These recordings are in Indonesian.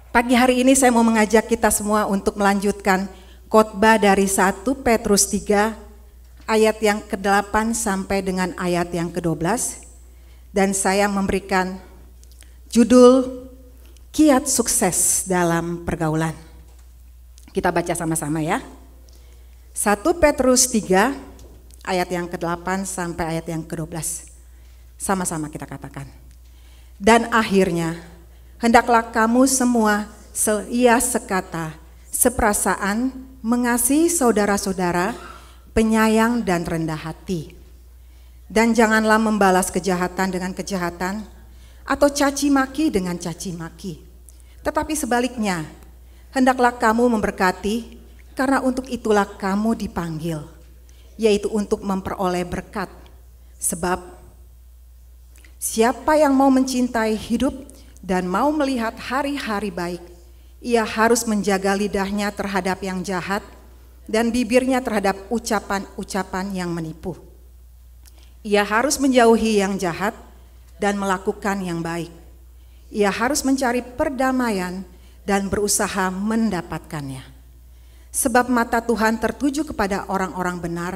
Pagi hari ini saya mau mengajak kita semua untuk melanjutkan khotbah dari 1 Petrus 3 ayat yang ke-8 sampai dengan ayat yang ke-12. Dan saya memberikan judul Kiat Sukses dalam Pergaulan. Kita baca sama-sama ya. 1 Petrus 3 ayat yang ke-8 sampai ayat yang ke-12. Sama-sama kita katakan. Dan akhirnya hendaklah kamu semua seia sekata, seperasaan, mengasihi saudara-saudara, penyayang dan rendah hati. Dan janganlah membalas kejahatan dengan kejahatan, atau caci maki dengan caci maki. Tetapi sebaliknya, hendaklah kamu memberkati, karena untuk itulah kamu dipanggil, yaitu untuk memperoleh berkat. Sebab siapa yang mau mencintai hidup dan mau melihat hari-hari baik, ia harus menjaga lidahnya terhadap yang jahat dan bibirnya terhadap ucapan-ucapan yang menipu. Ia harus menjauhi yang jahat dan melakukan yang baik. Ia harus mencari perdamaian dan berusaha mendapatkannya. Sebab mata Tuhan tertuju kepada orang-orang benar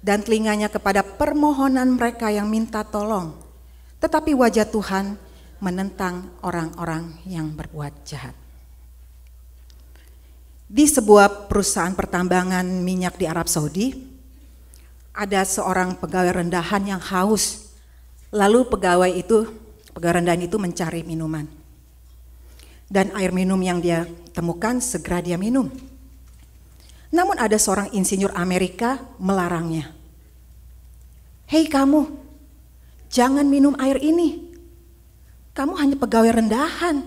dan telinganya kepada permohonan mereka yang minta tolong. Tetapi wajah Tuhan menentang orang-orang yang berbuat jahat. Di sebuah perusahaan pertambangan minyak di Arab Saudi, ada seorang pegawai rendahan yang haus. Lalu pegawai rendahan itu mencari minuman. Dan air minum yang dia temukan segera dia minum. Namun ada seorang insinyur Amerika melarangnya. "Hei kamu, jangan minum air ini. Kamu hanya pegawai rendahan.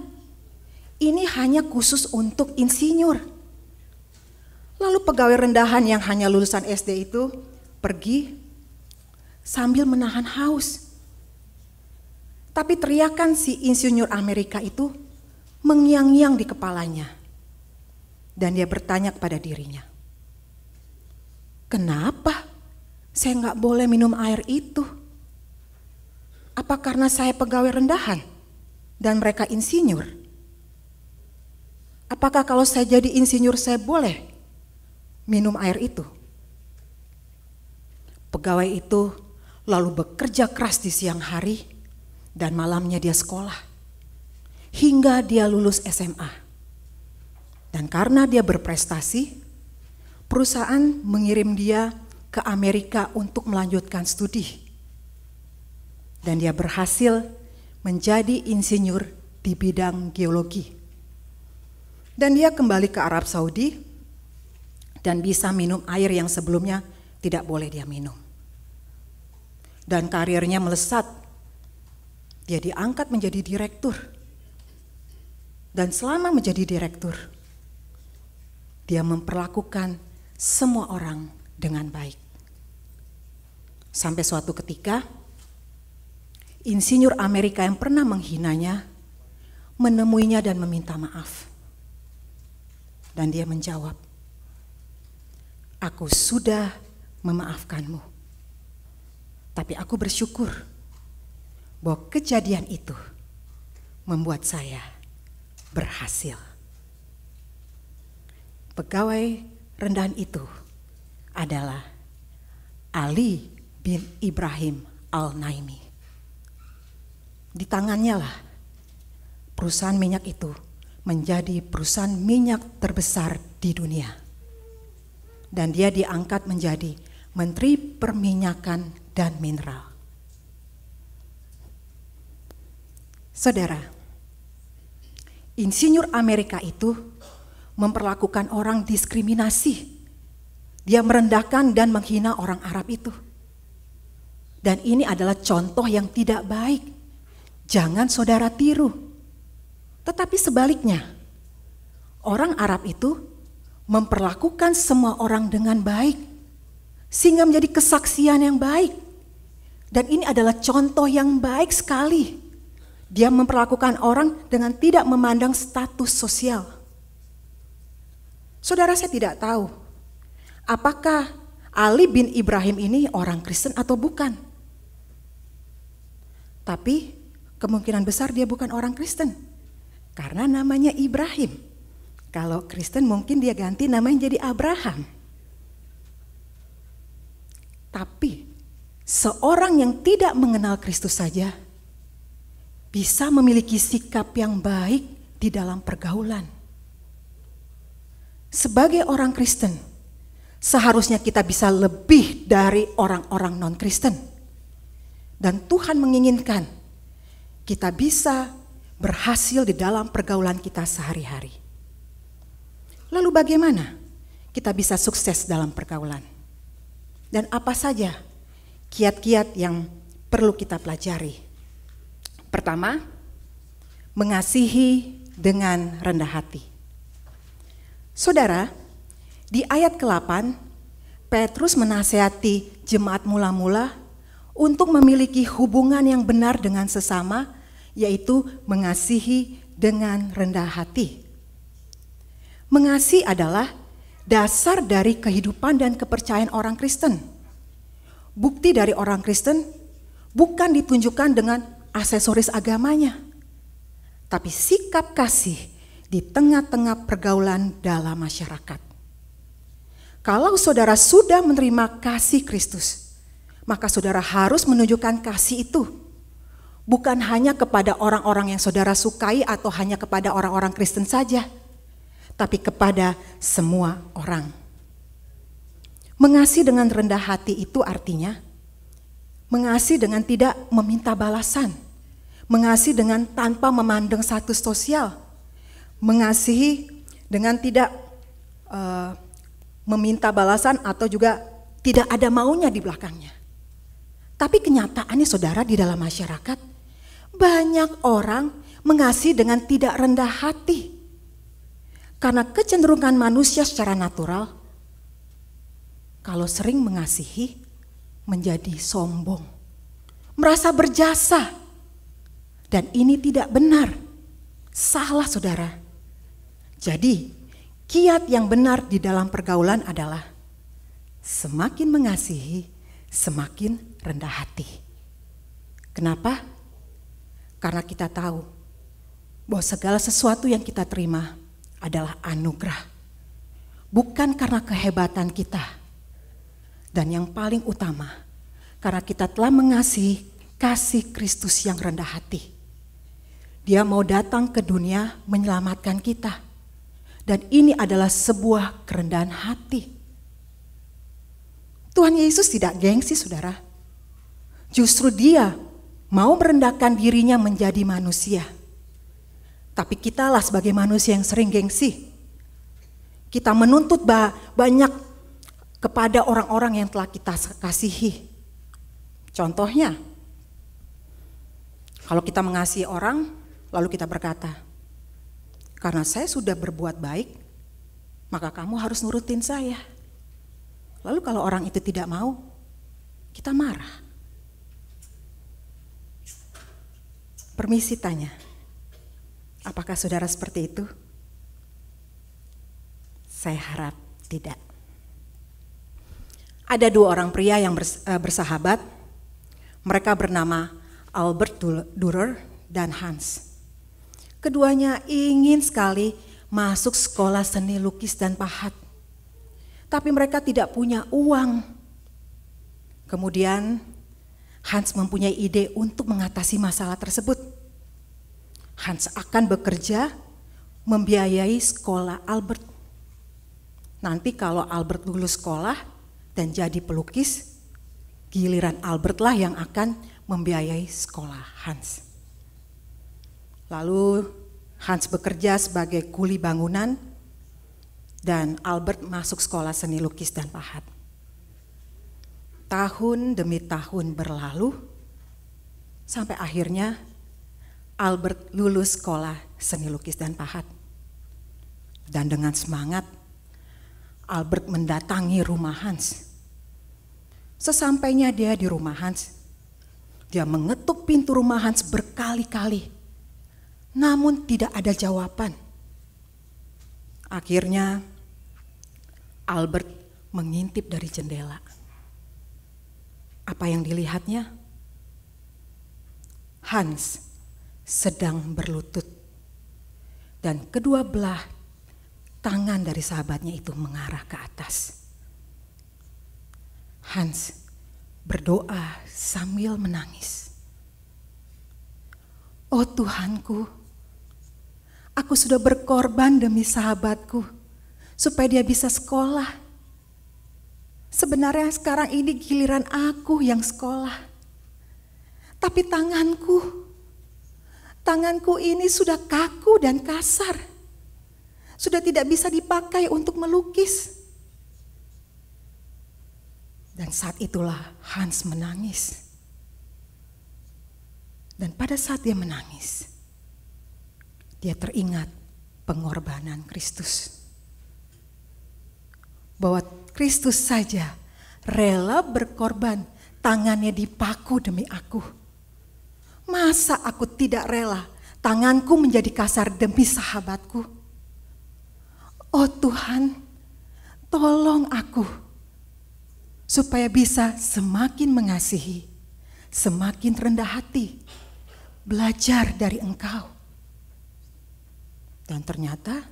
Ini hanya khusus untuk insinyur." Lalu pegawai rendahan yang hanya lulusan SD itu pergi sambil menahan haus. Tapi teriakan si insinyur Amerika itu mengiang-iang di kepalanya. Dan dia bertanya kepada dirinya, "Kenapa saya nggak boleh minum air itu? Apa karena saya pegawai rendahan dan mereka insinyur? Apakah kalau saya jadi insinyur saya boleh minum air itu?" Pegawai itu lalu bekerja keras di siang hari dan malamnya dia sekolah hingga dia lulus SMA. Dan karena dia berprestasi, perusahaan mengirim dia ke Amerika untuk melanjutkan studi. Dan dia berhasil menjadi insinyur di bidang geologi. Dan dia kembali ke Arab Saudi dan bisa minum air yang sebelumnya tidak boleh dia minum. Dan karirnya melesat. Dia diangkat menjadi direktur. Dan selama menjadi direktur, dia memperlakukan semua orang dengan baik. Sampai suatu ketika, insinyur Amerika yang pernah menghinanya menemuinya dan meminta maaf. Dan dia menjawab, "Aku sudah memaafkanmu. Tapi aku bersyukur bahwa kejadian itu membuat saya berhasil." Pegawai rendahan itu adalah Ali bin Ibrahim Al-Naimi. Di tangannya lah perusahaan minyak itu menjadi perusahaan minyak terbesar di dunia. Dan dia diangkat menjadi Menteri Perminyakan dan Mineral. Saudara, insinyur Amerika itu memperlakukan orang diskriminasi. Dia merendahkan dan menghina orang Arab itu. Dan ini adalah contoh yang tidak baik. Jangan saudara tiru. Tetapi sebaliknya, orang Arab itu memperlakukan semua orang dengan baik, sehingga menjadi kesaksian yang baik. Dan ini adalah contoh yang baik sekali. Dia memperlakukan orang dengan tidak memandang status sosial. Saudara, saya tidak tahu apakah Ali bin Ibrahim ini orang Kristen atau bukan. Tapi kemungkinan besar dia bukan orang Kristen. Karena namanya Ibrahim. Kalau Kristen mungkin dia ganti namanya jadi Abraham. Tapi seorang yang tidak mengenal Kristus saja bisa memiliki sikap yang baik di dalam pergaulan. Sebagai orang Kristen, seharusnya kita bisa lebih dari orang-orang non-Kristen. Dan Tuhan menginginkan kita bisa berhasil di dalam pergaulan kita sehari-hari. Lalu bagaimana kita bisa sukses dalam pergaulan? Dan apa saja kiat-kiat yang perlu kita pelajari? Pertama, mengasihi dengan rendah hati. Saudara, di ayat ke-8, Petrus menasihati jemaat mula-mula untuk memiliki hubungan yang benar dengan sesama, yaitu mengasihi dengan rendah hati. Mengasihi adalah dasar dari kehidupan dan kepercayaan orang Kristen. Bukti dari orang Kristen bukan ditunjukkan dengan aksesoris agamanya, tapi sikap kasih di tengah-tengah pergaulan dalam masyarakat. Kalau saudara sudah menerima kasih Kristus, maka saudara harus menunjukkan kasih itu. Bukan hanya kepada orang-orang yang saudara sukai atau hanya kepada orang-orang Kristen saja, tapi kepada semua orang. Mengasihi dengan rendah hati itu artinya mengasihi dengan tidak meminta balasan, mengasihi dengan tanpa memandang status sosial, mengasihi dengan tidak meminta balasan atau juga tidak ada maunya di belakangnya. Tapi kenyataannya saudara, di dalam masyarakat banyak orang mengasihi dengan tidak rendah hati. Karena kecenderungan manusia secara natural, kalau sering mengasihi menjadi sombong, merasa berjasa. Dan ini tidak benar, salah saudara. Jadi kiat yang benar di dalam pergaulan adalah semakin mengasihi, semakin rendah hati. Kenapa? Karena kita tahu bahwa segala sesuatu yang kita terima adalah anugerah, bukan karena kehebatan kita. Dan yang paling utama, karena kita telah mengasihi kasih Kristus yang rendah hati. Dia mau datang ke dunia menyelamatkan kita. Dan ini adalah sebuah kerendahan hati. Tuhan Yesus tidak gengsi saudara. Justru dia mau merendahkan dirinya menjadi manusia. Tapi kitalah sebagai manusia yang sering gengsi. Kita menuntut banyak kepada orang-orang yang telah kita kasihi. Contohnya, kalau kita mengasihi orang, lalu kita berkata, karena saya sudah berbuat baik, maka kamu harus nurutin saya. Lalu kalau orang itu tidak mau, kita marah. Permisi tanya, apakah saudara seperti itu? Saya harap tidak. Ada dua orang pria yang bersahabat. Mereka bernama Albert Dürer dan Hans. Keduanya ingin sekali masuk sekolah seni lukis dan pahat. Tapi mereka tidak punya uang. Kemudian Hans mempunyai ide untuk mengatasi masalah tersebut. Hans akan bekerja membiayai sekolah Albert. Nanti kalau Albert lulus sekolah dan jadi pelukis, giliran Albert lah yang akan membiayai sekolah Hans. Lalu Hans bekerja sebagai kuli bangunan dan Albert masuk sekolah seni lukis dan pahat. Tahun demi tahun berlalu sampai akhirnya Albert lulus sekolah seni lukis dan pahat. Dan dengan semangat Albert mendatangi rumah Hans. Sesampainya dia di rumah Hans, dia mengetuk pintu rumah Hans berkali-kali, namun tidak ada jawaban. Akhirnya Albert mengintip dari jendela. Apa yang dilihatnya? Hans sedang berlutut dan kedua belah tangan dari sahabatnya itu mengarah ke atas. Hans berdoa sambil menangis. Oh Tuhanku, aku sudah berkorban demi sahabatku supaya dia bisa sekolah. Sebenarnya sekarang ini giliran aku yang sekolah. Tapi tanganku ini sudah kaku dan kasar. Sudah tidak bisa dipakai untuk melukis. Dan saat itulah Hans menangis. Dan pada saat dia menangis, dia teringat pengorbanan Kristus. Bahwa Kristus saja rela berkorban, tangannya dipaku demi aku. Masa aku tidak rela tanganku menjadi kasar demi sahabatku? Oh Tuhan, tolong aku supaya bisa semakin mengasihi, semakin rendah hati, belajar dari Engkau. Dan ternyata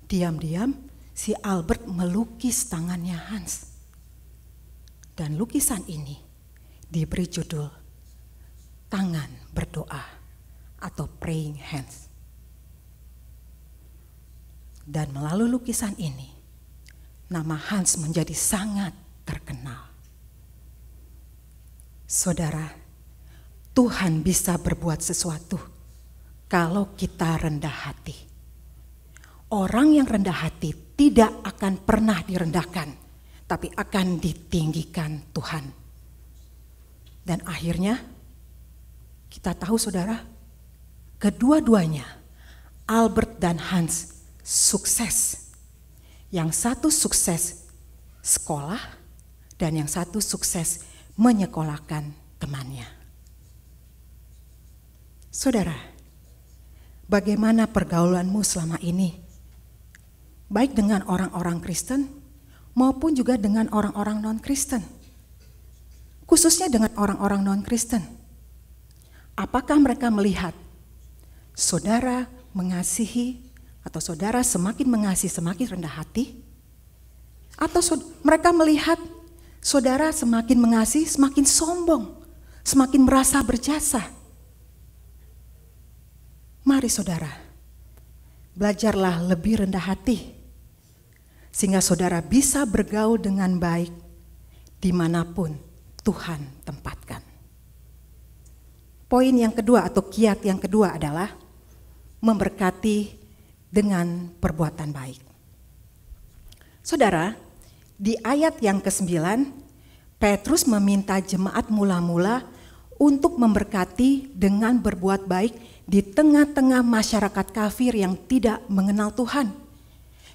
diam-diam si Albert melukis tangannya Hans. Dan lukisan ini diberi judul Tangan Berdoa atau Praying Hands. Dan melalui lukisan ini, nama Hans menjadi sangat terkenal. Saudara, Tuhan bisa berbuat sesuatu kalau kita rendah hati. Orang yang rendah hati tidak akan pernah direndahkan, tapi akan ditinggikan Tuhan. Dan akhirnya kita tahu saudara, kedua-duanya Albert dan Hans sukses. Yang satu sukses sekolah dan yang satu sukses menyekolahkan temannya. Saudara, bagaimana pergaulanmu selama ini? Baik dengan orang-orang Kristen maupun juga dengan orang-orang non-Kristen. Khususnya dengan orang-orang non-Kristen. Apakah mereka melihat saudara mengasihi atau saudara semakin mengasihi semakin rendah hati? Atau mereka melihat saudara semakin mengasihi semakin sombong, semakin merasa berjasa? Mari saudara, belajarlah lebih rendah hati, sehingga saudara bisa bergaul dengan baik dimanapun Tuhan tempatkan. Poin yang kedua atau kiat yang kedua adalah memberkati dengan perbuatan baik. Saudara, di ayat yang ke-9, Petrus meminta jemaat mula-mula untuk memberkati dengan berbuat baik di tengah-tengah masyarakat kafir yang tidak mengenal Tuhan,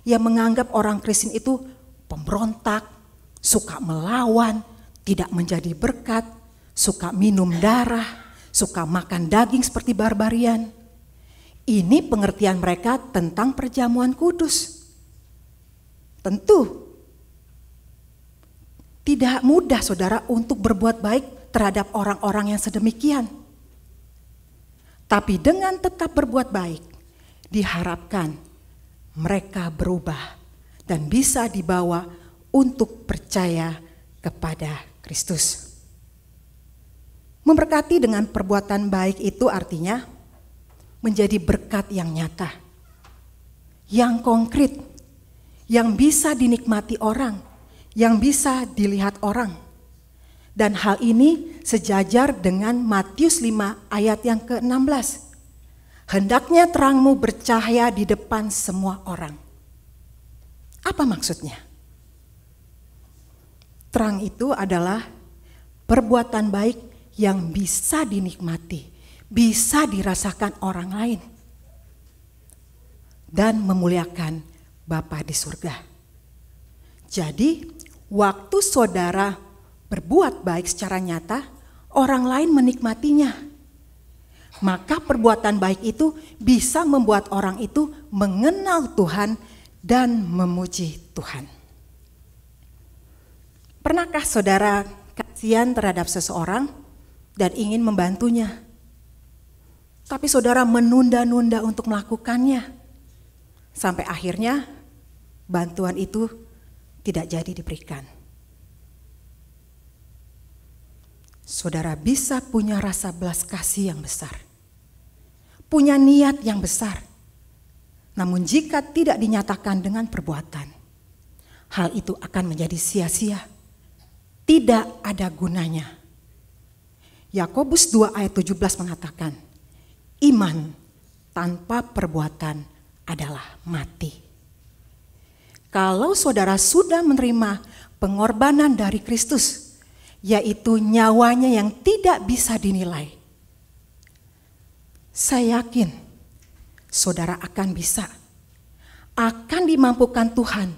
yang menganggap orang Kristen itu pemberontak, suka melawan, tidak menjadi berkat, suka minum darah, suka makan daging seperti barbarian. Ini pengertian mereka tentang perjamuan kudus. Tentu tidak mudah saudara untuk berbuat baik terhadap orang-orang yang sedemikian. Tapi dengan tetap berbuat baik, diharapkan mereka berubah dan bisa dibawa untuk percaya kepada Kristus. Memberkati dengan perbuatan baik itu artinya menjadi berkat yang nyata, yang konkret, yang bisa dinikmati orang, yang bisa dilihat orang. Dan hal ini sejajar dengan Matius 5 ayat yang ke-16. Hendaknya terangmu bercahaya di depan semua orang. Apa maksudnya? Terang itu adalah perbuatan baik yang bisa dinikmati, bisa dirasakan orang lain, dan memuliakan Bapa di surga. Jadi, waktu saudara berbuat baik secara nyata, orang lain menikmatinya. Maka perbuatan baik itu bisa membuat orang itu mengenal Tuhan dan memuji Tuhan. Pernahkah saudara kasihan terhadap seseorang dan ingin membantunya, tapi saudara menunda-nunda untuk melakukannya? Sampai akhirnya bantuan itu tidak jadi diberikan. Saudara bisa punya rasa belas kasih yang besar, punya niat yang besar, namun jika tidak dinyatakan dengan perbuatan, hal itu akan menjadi sia-sia, tidak ada gunanya. Yakobus 2 ayat 17 mengatakan, iman tanpa perbuatan adalah mati. Kalau saudara sudah menerima pengorbanan dari Kristus, yaitu nyawanya yang tidak bisa dinilai, saya yakin saudara akan dimampukan Tuhan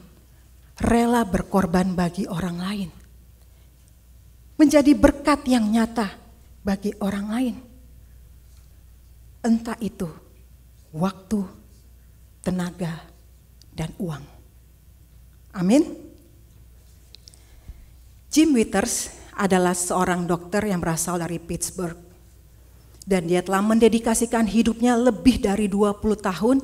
rela berkorban bagi orang lain, menjadi berkat yang nyata bagi orang lain. Entah itu waktu, tenaga, dan uang. Amin. Jim Withers adalah seorang dokter yang berasal dari Pittsburgh. Dan dia telah mendedikasikan hidupnya lebih dari 20 tahun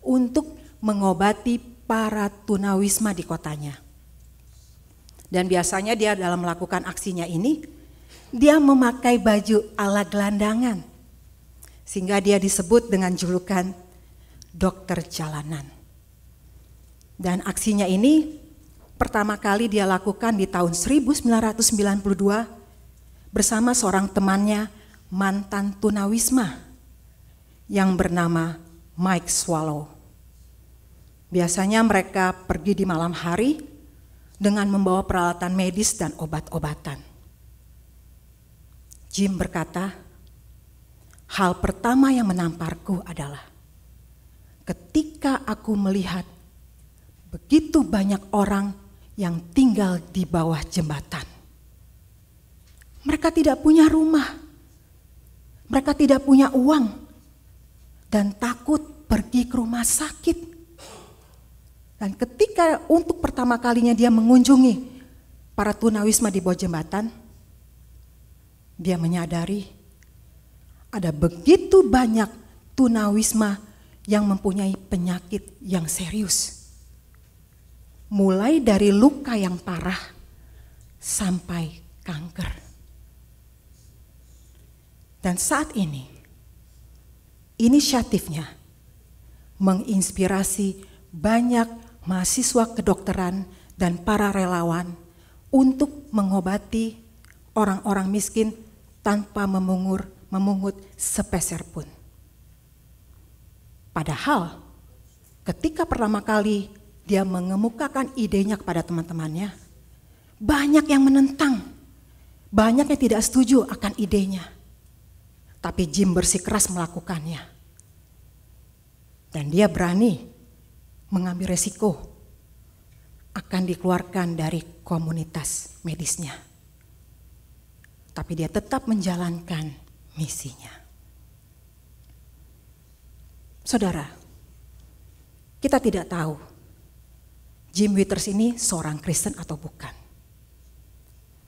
untuk mengobati para tunawisma di kotanya. Dan biasanya dia dalam melakukan aksinya ini, dia memakai baju ala gelandangan. Sehingga dia disebut dengan julukan dokter jalanan. Dan aksinya ini pertama kali dia lakukan di tahun 1992 bersama seorang temannya mantan tunawisma yang bernama Mike Swallow. Biasanya mereka pergi di malam hari dengan membawa peralatan medis dan obat-obatan. Jim berkata, hal pertama yang menamparku adalah ketika aku melihat begitu banyak orang yang tinggal di bawah jembatan. Mereka tidak punya rumah, mereka tidak punya uang, dan takut pergi ke rumah sakit. Dan ketika untuk pertama kalinya dia mengunjungi para tunawisma di bawah jembatan, dia menyadari ada begitu banyak tunawisma yang mempunyai penyakit yang serius. Mulai dari luka yang parah sampai kanker. Dan saat ini, inisiatifnya menginspirasi banyak mahasiswa kedokteran dan para relawan untuk mengobati orang-orang miskin tanpa memungut sepeser pun. Padahal ketika pertama kali dia mengemukakan idenya kepada teman-temannya, banyak yang menentang, banyak yang tidak setuju akan idenya. Tapi Jim bersikeras melakukannya. Dan dia berani mengambil resiko akan dikeluarkan dari komunitas medisnya. Tapi dia tetap menjalankan misinya. Saudara, kita tidak tahu Jim Withers ini seorang Kristen atau bukan.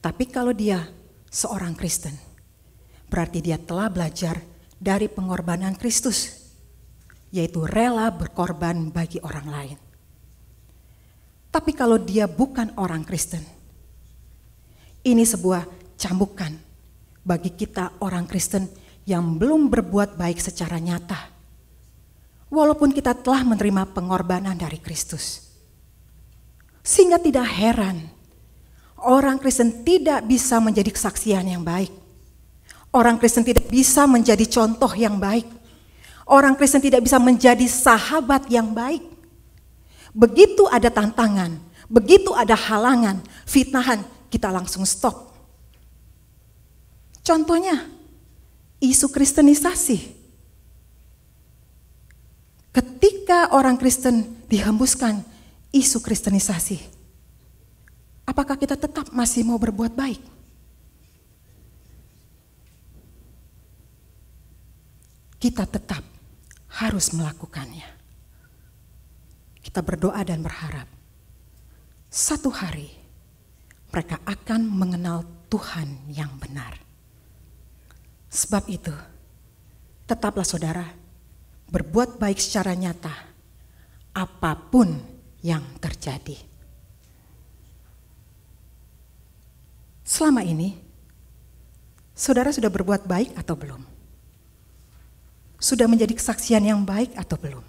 Tapi kalau dia seorang Kristen, berarti dia telah belajar dari pengorbanan Kristus, yaitu rela berkorban bagi orang lain. Tapi kalau dia bukan orang Kristen, ini sebuah cambukan bagi kita orang Kristen yang belum berbuat baik secara nyata, walaupun kita telah menerima pengorbanan dari Kristus. Sehingga tidak heran orang Kristen tidak bisa menjadi kesaksian yang baik. Orang Kristen tidak bisa menjadi contoh yang baik. Orang Kristen tidak bisa menjadi sahabat yang baik. Begitu ada tantangan, begitu ada halangan, fitnahan, kita langsung stop. Contohnya, isu kristenisasi. Ketika orang Kristen dihembuskan isu kristenisasi, apakah kita tetap masih mau berbuat baik? Kita tetap harus melakukannya. Kita berdoa dan berharap satu hari mereka akan mengenal Tuhan yang benar. Sebab itu, tetaplah saudara berbuat baik secara nyata apapun yang terjadi. Selama ini, saudara sudah berbuat baik atau belum? Sudah menjadi kesaksian yang baik atau belum?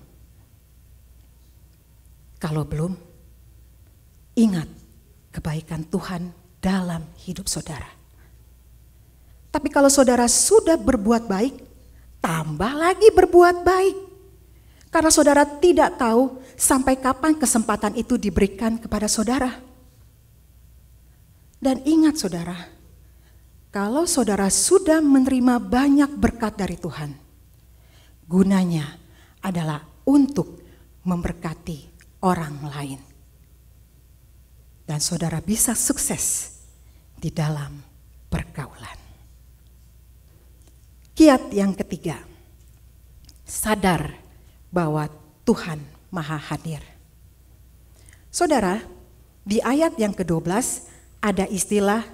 Kalau belum, ingat kebaikan Tuhan dalam hidup saudara. Tapi kalau saudara sudah berbuat baik, tambah lagi berbuat baik. Karena saudara tidak tahu sampai kapan kesempatan itu diberikan kepada saudara. Dan ingat saudara, kalau saudara sudah menerima banyak berkat dari Tuhan, gunanya adalah untuk memberkati orang lain. Dan saudara bisa sukses di dalam pergaulan. Kiat yang ketiga, sadar bahwa Tuhan Maha Hadir. Saudara, di ayat yang ke-12 ada istilah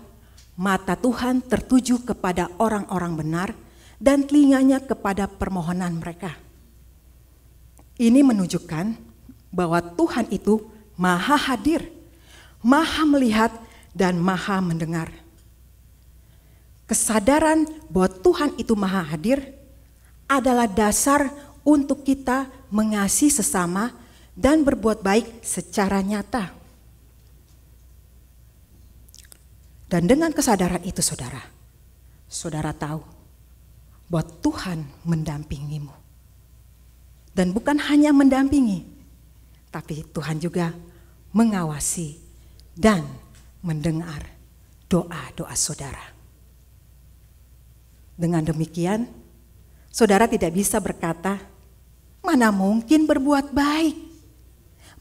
mata Tuhan tertuju kepada orang-orang benar dan telinganya kepada permohonan mereka. Ini menunjukkan bahwa Tuhan itu Maha Hadir, Maha melihat dan Maha mendengar. Kesadaran bahwa Tuhan itu Maha Hadir adalah dasar untuk kita mengasihi sesama dan berbuat baik secara nyata. Dan dengan kesadaran itu saudara tahu bahwa Tuhan mendampingimu. Dan bukan hanya mendampingi, tapi Tuhan juga mengawasi dan mendengar doa-doa saudara. Dengan demikian, saudara tidak bisa berkata, mana mungkin berbuat baik,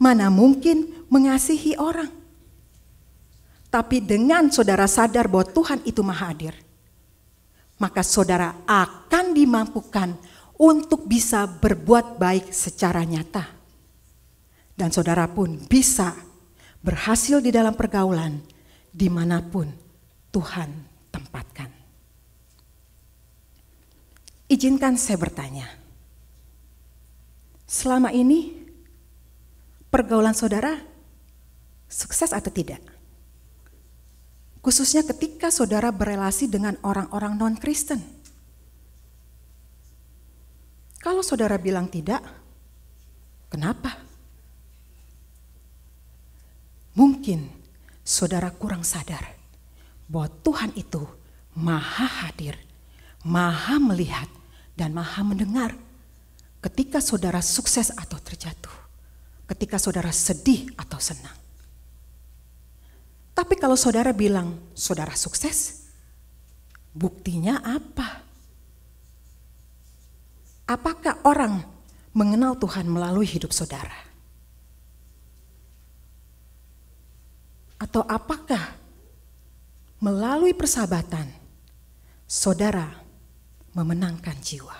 mana mungkin mengasihi orang. Tapi dengan saudara sadar bahwa Tuhan itu Maha Hadir, maka saudara akan dimampukan untuk bisa berbuat baik secara nyata. Dan saudara pun bisa berhasil di dalam pergaulan dimanapun Tuhan tempatkan. Izinkan saya bertanya, selama ini pergaulan saudara sukses atau tidak? Khususnya ketika saudara berelasi dengan orang-orang non-Kristen. Kalau saudara bilang tidak, kenapa? Mungkin saudara kurang sadar bahwa Tuhan itu Maha Hadir, Maha melihat, dan Maha mendengar ketika saudara sukses atau terjatuh, ketika saudara sedih atau senang. Tapi kalau saudara bilang saudara sukses, buktinya apa? Apakah orang mengenal Tuhan melalui hidup saudara? Atau apakah melalui persahabatan saudara memenangkan jiwa?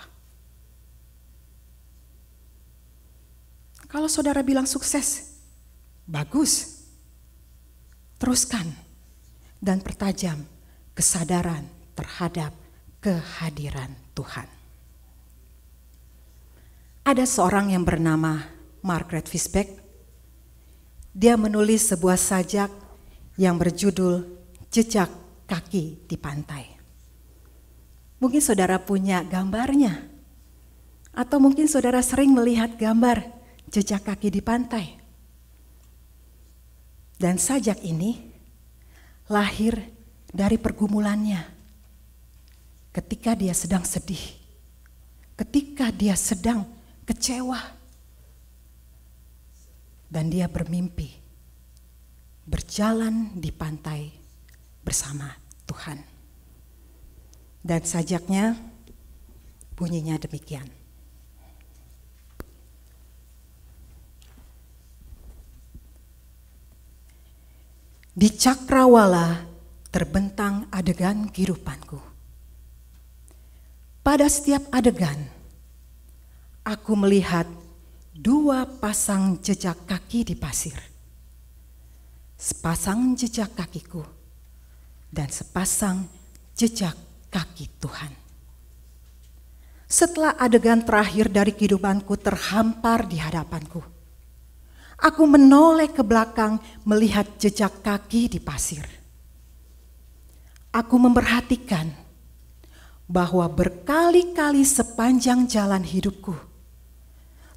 Kalau saudara bilang sukses, bagus. Teruskan dan pertajam kesadaran terhadap kehadiran Tuhan. Ada seorang yang bernama Margaret Fisbeck. Dia menulis sebuah sajak yang berjudul Jejak Kaki di Pantai. Mungkin saudara punya gambarnya, atau mungkin saudara sering melihat gambar jejak kaki di pantai. Dan sajak ini lahir dari pergumulannya ketika dia sedang sedih, ketika dia sedang kecewa, dan dia bermimpi berjalan di pantai bersama Tuhan. Dan sajaknya bunyinya demikian. Di cakrawala terbentang adegan kehidupanku. Pada setiap adegan, aku melihat dua pasang jejak kaki di pasir. Sepasang jejak kakiku dan sepasang jejak kaki Tuhan. Setelah adegan terakhir dari kehidupanku terhampar di hadapanku, Aku menoleh ke belakang melihat jejak kaki di pasir. Aku memperhatikan bahwa berkali-kali sepanjang jalan hidupku,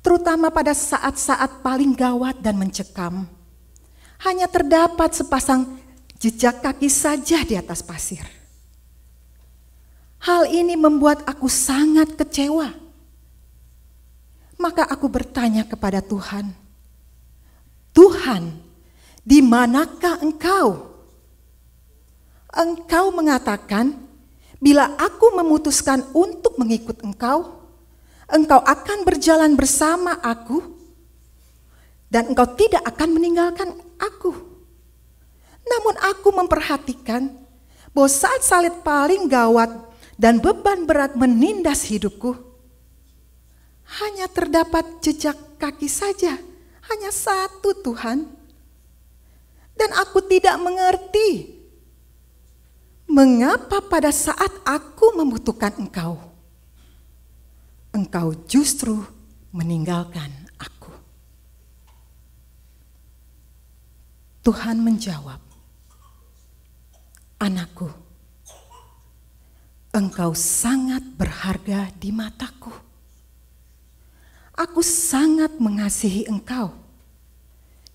terutama pada saat-saat paling gawat dan mencekam, hanya terdapat sepasang jejak kaki saja di atas pasir. Hal ini membuat aku sangat kecewa. Maka aku bertanya kepada Tuhan, Tuhan, di manakah Engkau? Engkau mengatakan, bila aku memutuskan untuk mengikut Engkau, Engkau akan berjalan bersama aku, dan Engkau tidak akan meninggalkan aku. Namun aku memperhatikan bahwa saat salib paling gawat dan beban berat menindas hidupku, hanya terdapat jejak kaki saja. Hanya satu, Tuhan. Dan aku tidak mengerti mengapa pada saat aku membutuhkan Engkau, Engkau justru meninggalkan aku. Tuhan menjawab, anakku, Engkau sangat berharga di mataku. Aku sangat mengasihi engkau,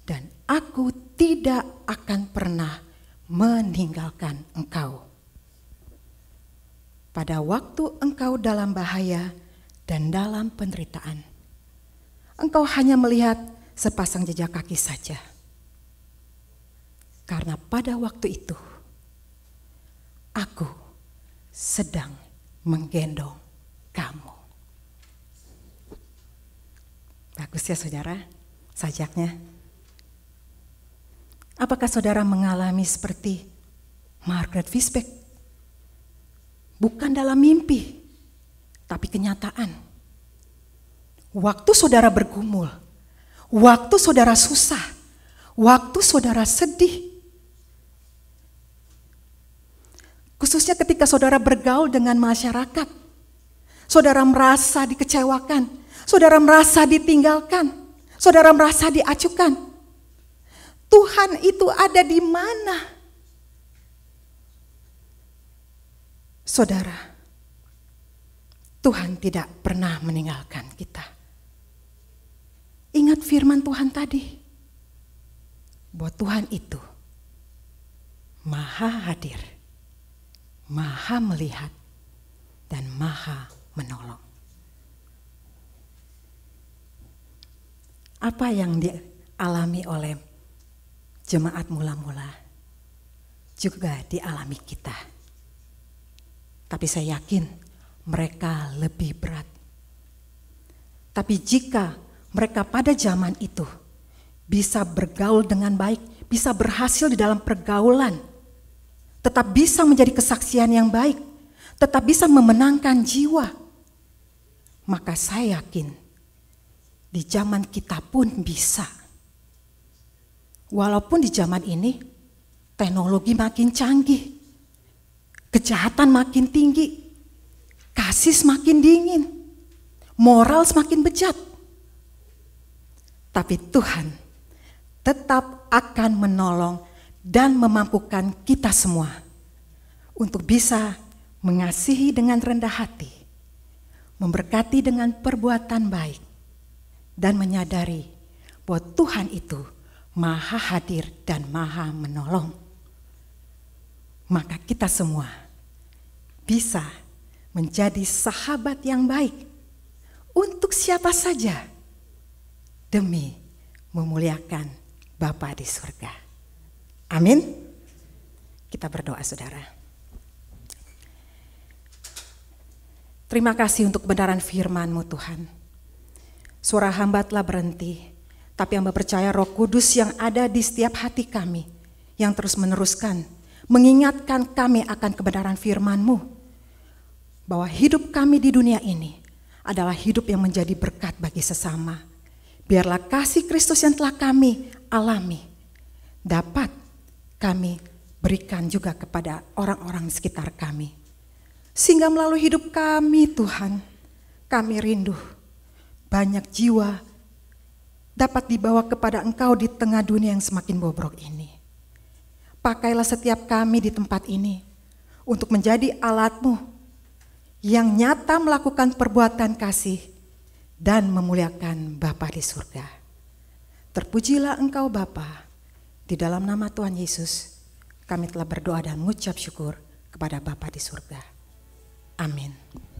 dan aku tidak akan pernah meninggalkan engkau. Pada waktu engkau dalam bahaya dan dalam penderitaan, engkau hanya melihat sepasang jejak kaki saja. Karena pada waktu itu, aku sedang menggendong kamu. Bagus ya saudara, sajaknya. Apakah saudara mengalami seperti Margaret Wisbeck? Bukan dalam mimpi, tapi kenyataan. Waktu saudara bergumul, waktu saudara susah, waktu saudara sedih, khususnya ketika saudara bergaul dengan masyarakat, saudara merasa dikecewakan, saudara merasa ditinggalkan, saudara merasa diacuhkan. Tuhan itu ada di mana? Saudara, Tuhan tidak pernah meninggalkan kita. Ingat firman Tuhan tadi, bahwa Tuhan itu Maha hadir, Maha melihat, dan Maha menolong. Apa yang dialami oleh jemaat mula-mula juga dialami kita. Tapi saya yakin mereka lebih berat. Tapi jika mereka pada zaman itu bisa bergaul dengan baik, bisa berhasil di dalam pergaulan, tetap bisa menjadi kesaksian yang baik, tetap bisa memenangkan jiwa, maka saya yakin di zaman kita pun bisa. Walaupun di zaman ini teknologi makin canggih, kejahatan makin tinggi, kasih semakin dingin, moral semakin bejat. Tapi Tuhan tetap akan menolong dan memampukan kita semua untuk bisa mengasihi dengan rendah hati, memberkati dengan perbuatan baik, dan menyadari bahwa Tuhan itu Maha hadir dan Maha menolong. Maka kita semua bisa menjadi sahabat yang baik untuk siapa saja demi memuliakan Bapa di surga. Amin. Kita berdoa saudara. Terima kasih untuk kebenaran firman-Mu Tuhan. Suara hamba telah berhenti, tapi hamba percaya Roh Kudus yang ada di setiap hati kami, yang terus meneruskan, mengingatkan kami akan kebenaran firman-Mu, bahwa hidup kami di dunia ini adalah hidup yang menjadi berkat bagi sesama. Biarlah kasih Kristus yang telah kami alami, dapat kami berikan juga kepada orang-orang di sekitar kami. Sehingga melalui hidup kami Tuhan, kami rindu banyak jiwa dapat dibawa kepada Engkau di tengah dunia yang semakin bobrok ini. Pakailah setiap kami di tempat ini untuk menjadi alat-Mu yang nyata melakukan perbuatan kasih dan memuliakan Bapa di surga. Terpujilah Engkau Bapa, di dalam nama Tuhan Yesus kami telah berdoa dan mengucap syukur kepada Bapa di surga. Amin.